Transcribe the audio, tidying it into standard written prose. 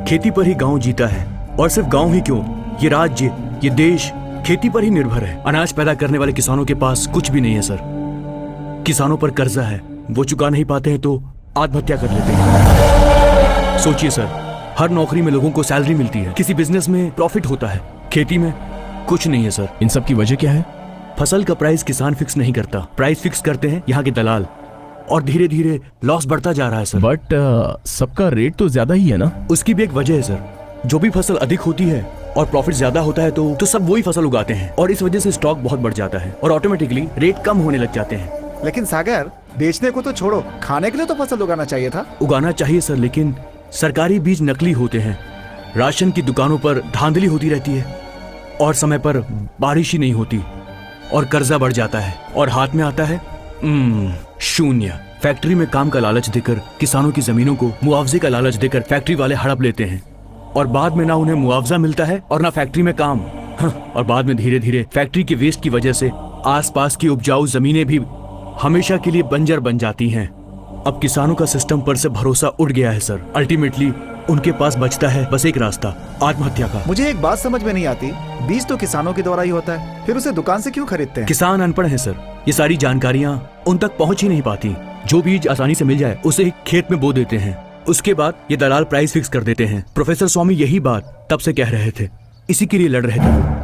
खेती पर ही गांव जीता है, और सिर्फ गांव ही क्यों, ये राज्य, ये देश खेती पर ही निर्भर है। अनाज पैदा करने वाले किसानों के पास कुछ भी नहीं है सर। किसानों पर कर्जा है, वो चुका नहीं पाते हैं तो आत्महत्या कर लेते हैं। सोचिए सर, हर नौकरी में लोगों को सैलरी मिलती है, किसी बिजनेस में प्रॉफिट होता है, खेती में कुछ नहीं है सर। इन सब की वजह क्या है? फसल का प्राइस किसान फिक्स नहीं करता, प्राइस फिक्स करते हैं यहाँ के दलाल, और धीरे धीरे लॉस बढ़ता जा रहा है सर। बट सबका रेट तो ज्यादा ही है ना? उसकी भी एक वजह है सर। जो भी फसल अधिक होती है और प्रॉफिट ज्यादा होता है तो सब वही फसल उगाते हैं, और इस वजह से स्टॉक बहुत बढ़ जाता है और ऑटोमेटिकली रेट कम होने लग जाते हैं। लेकिन सागर, बेचने को तो छोड़ो, खाने के लिए तो फसल उगाना चाहिए था। उगाना चाहिए सर, लेकिन सरकारी बीज नकली होते हैं, राशन की दुकानों पर धांधली होती रहती है, और समय पर बारिश ही नहीं होती, और कर्जा बढ़ जाता है, और हाथ में आता है शून्य। फैक्ट्री में काम का लालच देकर किसानों की जमीनों को मुआवजे का लालच देकर फैक्ट्री वाले हड़प लेते हैं, और बाद में ना उन्हें मुआवजा मिलता है और ना फैक्ट्री में काम। और बाद में धीरे धीरे फैक्ट्री के वेस्ट की वजह से आसपास की उपजाऊ जमीनें भी हमेशा के लिए बंजर बन जाती हैं। अब किसानों का सिस्टम पर से भरोसा उठ गया है सर। अल्टीमेटली उनके पास बचता है बस एक रास्ता, आत्महत्या का। मुझे एक बात समझ में नहीं आती, बीज तो किसानों के द्वारा ही होता है, फिर उसे दुकान से क्यों खरीदते हैं? किसान अनपढ़ हैं सर, ये सारी जानकारियां उन तक पहुंच ही नहीं पाती। जो बीज आसानी से मिल जाए उसे ही खेत में बो देते हैं, उसके बाद ये दलाल प्राइस फिक्स कर देते हैं। प्रोफेसर स्वामी यही बात तब से कह रहे थे, इसी के लिए लड़ रहे थे।